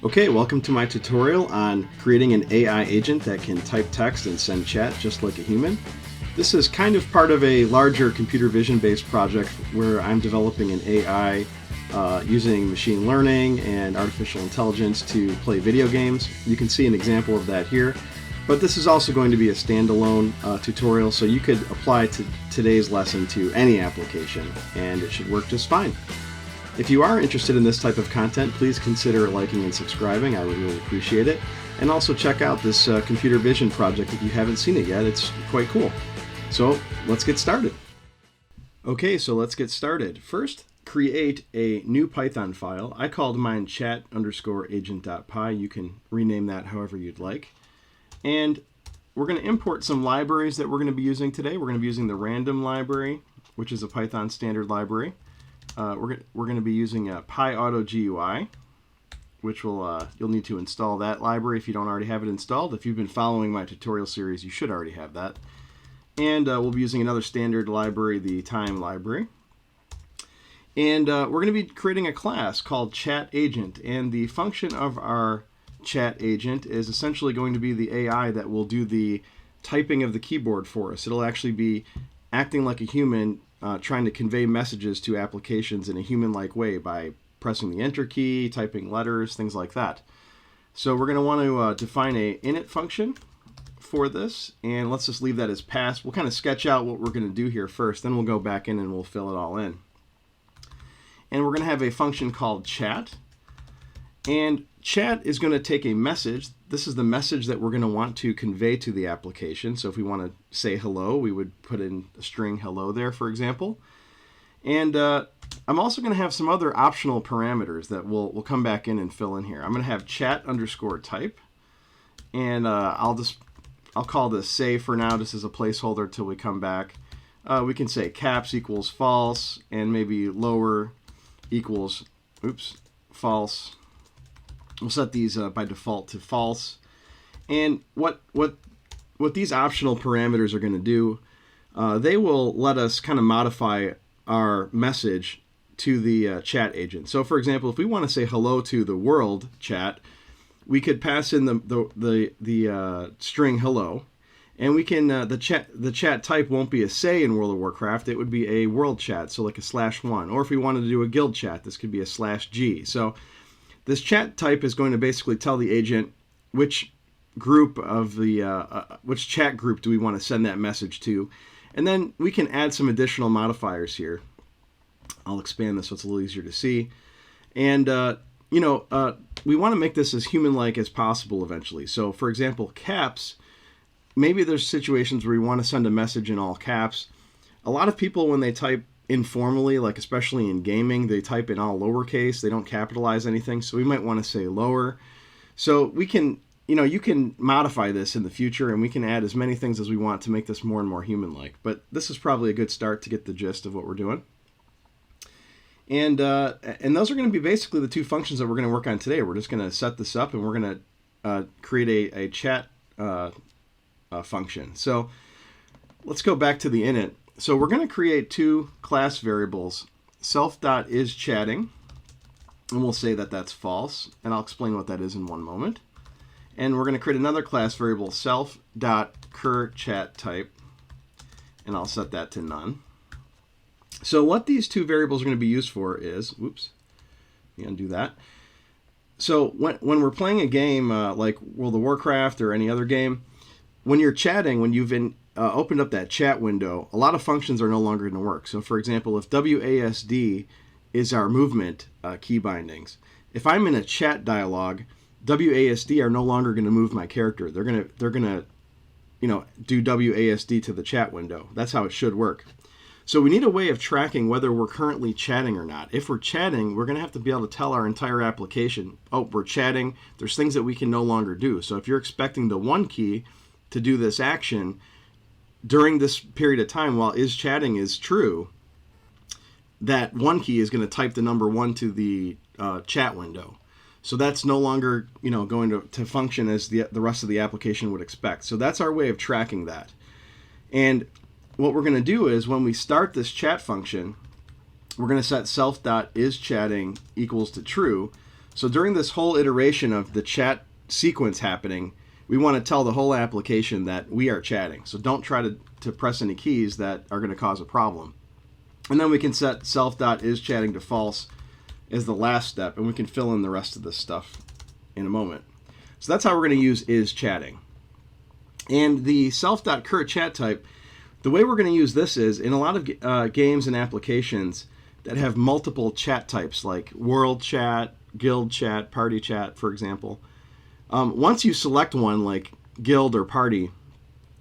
Okay, welcome to my tutorial on creating an AI agent that can type text and send chat just like a human. This is kind of part of a larger computer vision based project where I'm developing an AI using machine learning and artificial intelligence to play video games. You can see an example of that here, but this is also going to be a standalone tutorial, so you could apply today's lesson to any application and it should work just fine. If you are interested in this type of content, please consider liking and subscribing. I would really appreciate it. And also check out this computer vision project if you haven't seen it yet. It's quite cool. So let's get started. Okay, so let's get started. First, create a new Python file. I called mine chat_agent.py. You can rename that however you'd like. And we're going to import some libraries that we're going to be using today. We're going to be using the random library, which is a Python standard library. We're going to be using PyAutoGUI, which you'll need to install that library if you don't already have it installed. If you've been following my tutorial series, you should already have that. And we'll be using another standard library, the time library. And we're going to be creating a class called Chat Agent. And the function of our Chat Agent is essentially going to be the AI that will do the typing of the keyboard for us. It'll actually be acting like a human, trying to convey messages to applications in a human-like way by pressing the enter key, typing letters, things like that. So we're going to want to define a init function for this, and let's just leave that as pass. We'll kind of sketch out what we're going to do here first, then we'll go back in and we'll fill it all in. And we're going to have a function called chat, and chat is going to take a message. This is the message that we're going to want to convey to the application. So if we want to say hello, we would put in a string hello there, for example. And I'm also going to have some other optional parameters that we'll come back in and fill in here. I'm going to have chat_type, and I'll call this say for now, just as a placeholder till we come back. We can say caps equals false, and maybe lower equals false. We'll set these by default to false. And what these optional parameters are going to do, they will let us kind of modify our message to the chat agent. So for example, if we want to say hello to the world chat, we could pass in the string hello, and we can the chat type won't be a say in World of Warcraft. It would be a world chat, so like a /1. Or if we wanted to do a guild chat, this could be a /G. So this chat type is going to basically tell the agent which group of which chat group do we want to send that message to. And then we can add some additional modifiers here. I'll expand this so it's a little easier to see. And we want to make this as human-like as possible eventually. So for example, caps, maybe there's situations where we want to send a message in all caps. A lot of people, when they type informally, like especially in gaming, they type in all lowercase, they don't capitalize anything, so we might want to say lower. So we can, you can modify this in the future, and we can add as many things as we want to make this more and more human-like. But this is probably a good start to get the gist of what we're doing. And those are going to be basically the two functions that we're going to work on today. We're just going to set this up, and we're going to create a chat function. So let's go back to the init. So we're going to create two class variables, self.isChatting, and we'll say that that's false, and I'll explain what that is in one moment. And we're going to create another class variable, self.curChatType, and I'll set that to none. So what these two variables are going to be used for is, let me undo that. So when we're playing a game like World of Warcraft or any other game, when you're chatting, when you've opened up that chat window, a lot of functions are no longer going to work. So for example, if WASD is our movement key bindings, if I'm in a chat dialog, WASD are no longer going to move my character. They're going to do WASD to the chat window. That's how it should work. So we need a way of tracking whether we're currently chatting or not. If we're chatting, we're going to have to be able to tell our entire application, oh, we're chatting. There's things that we can no longer do. So if you're expecting the one key to do this action during this period of time while isChatting is true, that one key is going to type the number 1 to the chat window. So that's no longer going to function as the rest of the application would expect. So that's our way of tracking that. And what we're going to do is when we start this chat function, we're going to set self.isChatting equals to true. So during this whole iteration of the chat sequence happening, we want to tell the whole application that we are chatting. So don't try to press any keys that are going to cause a problem. And then we can set self.isChatting to false as the last step, and we can fill in the rest of this stuff in a moment. So that's how we're going to use isChatting. And the self.currentChatType, the way we're going to use this is in a lot of games and applications that have multiple chat types, like world chat, guild chat, party chat, for example. Once you select one, like guild or party,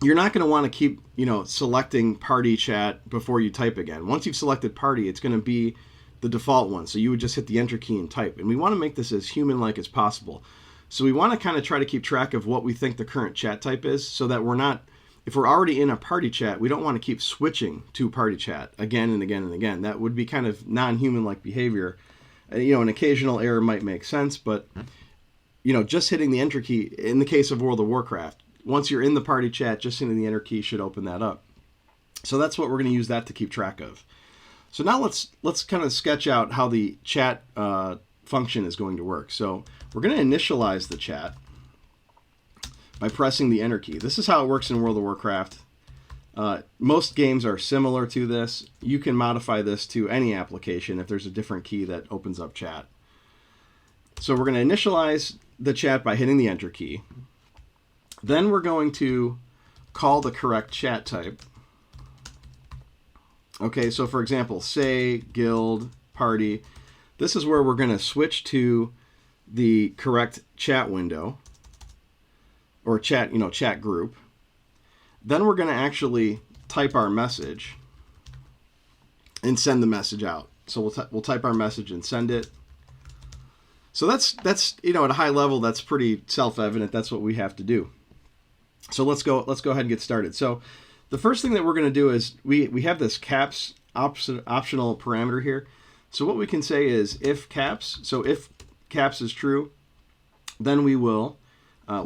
you're not going to want to keep, selecting party chat before you type again. Once you've selected party, it's going to be the default one. So you would just hit the enter key and type. And we want to make this as human-like as possible. So we want to kind of try to keep track of what we think the current chat type is, so that we're not, if we're already in a party chat, we don't want to keep switching to party chat again and again and again. That would be kind of non-human-like behavior. An occasional error might make sense, but just hitting the enter key, in the case of World of Warcraft, once you're in the party chat, just hitting the enter key should open that up. So that's what we're going to use that to keep track of. So now let's kind of sketch out how the chat function is going to work. So we're going to initialize the chat by pressing the enter key. This is how it works in World of Warcraft. Most games are similar to this. You can modify this to any application if there's a different key that opens up chat. So we're going to initialize the chat by hitting the enter key. Then we're going to call the correct chat type. Okay, so for example, say, guild, party. This is where we're going to switch to the correct chat window or chat group. Then we're going to actually type our message and send the message out. So we'll type our message and send it. So that's at a high level, that's pretty self-evident. That's what we have to do. So let's go ahead and get started. So the first thing that we're going to do is we have this caps optional parameter here. So what we can say is if caps. So if caps is true, then we'll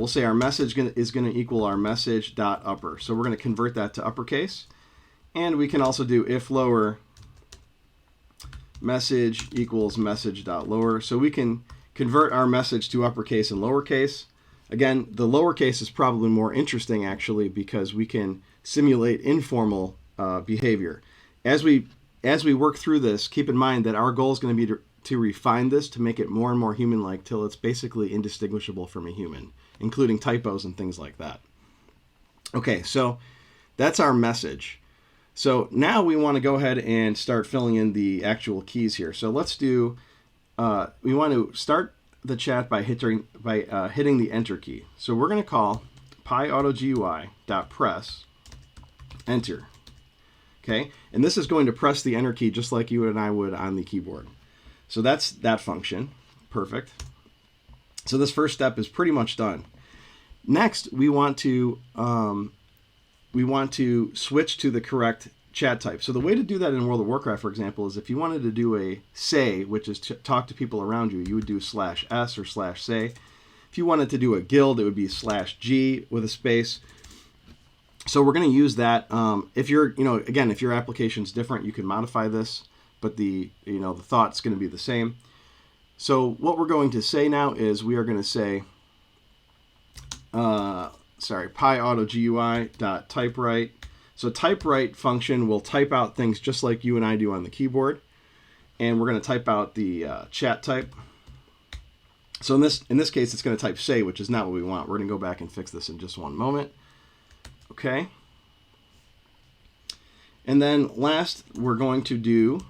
say our message is going to equal our message dot upper. So we're going to convert that to uppercase, and we can also do if lower message equals message dot lower. So we can convert our message to uppercase and lowercase. Again, the lowercase is probably more interesting actually, because we can simulate informal behavior. As we work through this, keep in mind that our goal is going to be to refine this to make it more and more human-like till it's basically indistinguishable from a human, including typos and things like that. Okay, so that's our message. So now we want to go ahead and start filling in the actual keys here. So let's do, we want to start the chat by hitting the enter key. So we're going to call PyAutoGUI.press enter. Okay, and this is going to press the enter key just like you and I would on the keyboard. So that's that function. Perfect. So this first step is pretty much done. Next, we want to switch to the correct chat type. So the way to do that in World of Warcraft, for example, is if you wanted to do a say, which is to talk to people around you, you would do /s or /say. If you wanted to do a guild, it would be /g with a space. So we're going to use that. If your application's different, you can modify this, but the thought's going to be the same. So what we're going to say now is we are going to say, PyAutoGUI.typewrite. So typewrite function will type out things just like you and I do on the keyboard, and we're going to type out the chat type. So in this case, it's going to type say, which is not what we want. We're going to go back and fix this in just one moment. Okay. And then last, we're going to do,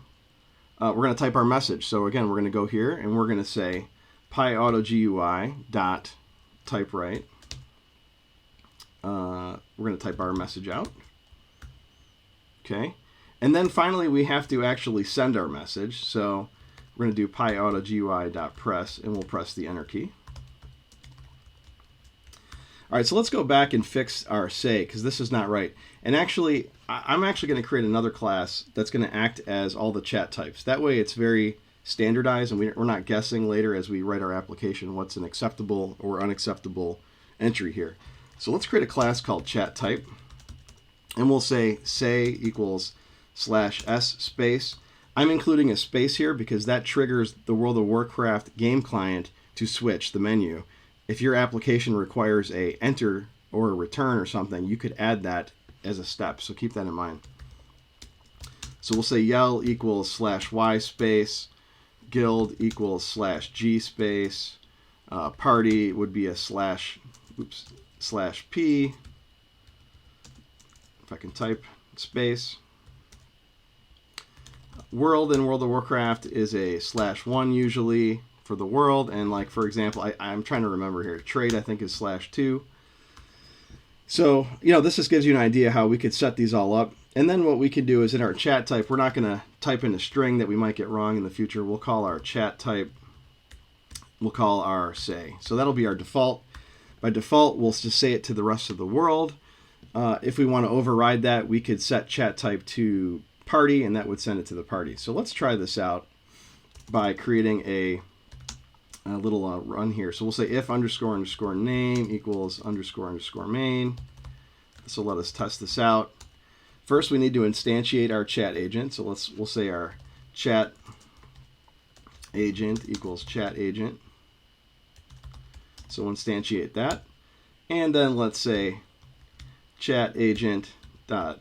we're going to type our message. So again, we're going to go here and we're going to say PyAutoGUI.typewrite. We're going to type our message out. Okay. And then finally, we have to actually send our message. So we're going to do PyAutoGUI.press, and we'll press the enter key. All right, so let's go back and fix our say, because this is not right. And actually, I'm actually going to create another class that's going to act as all the chat types. That way it's very standardized, and we're not guessing later as we write our application what's an acceptable or unacceptable entry here. So let's create a class called chat type, and we'll say equals /s space. I'm including a space here because that triggers the World of Warcraft game client to switch the menu. If your application requires a enter or a return or something, you could add that as a step. So keep that in mind. So we'll say yell equals /y space, guild equals /g space, party would be a /p, if I can type space. World in World of Warcraft is a /1 usually for the world, and like for example, I'm trying to remember here, trade I think is /2. So, this just gives you an idea how we could set these all up. And then what we could do is in our chat type, we're not going to type in a string that we might get wrong in the future. We'll call our chat type, we'll call our say. So that'll be our default. By default, we'll just say it to the rest of the world. If we want to override that, we could set chat type to party, and that would send it to the party. So let's try this out by creating a little run here. So we'll say if __ name equals __ main. This will let us test this out. First, we need to instantiate our chat agent. So we'll say our chat agent equals chat agent. So instantiate that. And then let's say chat agent dot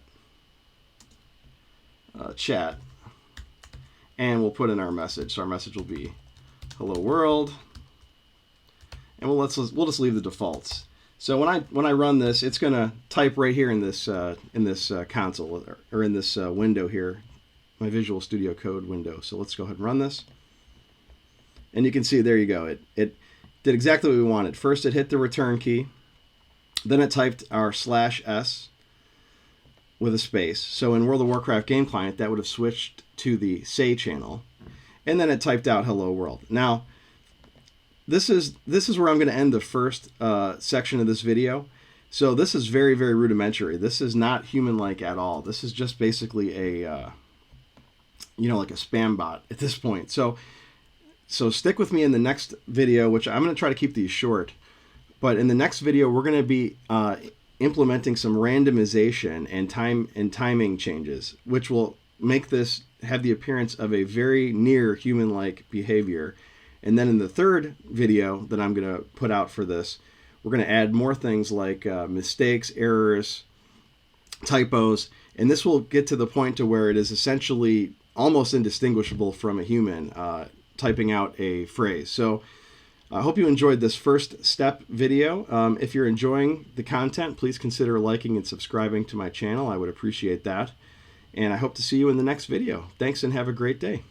chat. And we'll put in our message. So our message will be hello world. And we'll just leave the defaults. So when I run this, it's going to type right here in this console or in this window here, my Visual Studio Code window. So let's go ahead and run this. And you can see, there you go. It did exactly what we wanted. First, it hit the return key. Then it typed our /s with a space. So in World of Warcraft Game Client, that would have switched to the say channel. And then it typed out hello world. Now, this is where I'm going to end the first section of this video. So this is very, very rudimentary. This is not human-like at all. This is just basically a, like a spam bot at this point. So stick with me in the next video, which I'm going to try to keep these short. But in the next video, we're going to be implementing some randomization and timing changes, which will make this have the appearance of a very near human-like behavior. And then in the third video that I'm going to put out for this, we're going to add more things like mistakes, errors, typos, and this will get to the point to where it is essentially almost indistinguishable from a human typing out a phrase. So I hope you enjoyed this first step video. If you're enjoying the content, please consider liking and subscribing to my channel. I would appreciate that. And I hope to see you in the next video. Thanks and have a great day.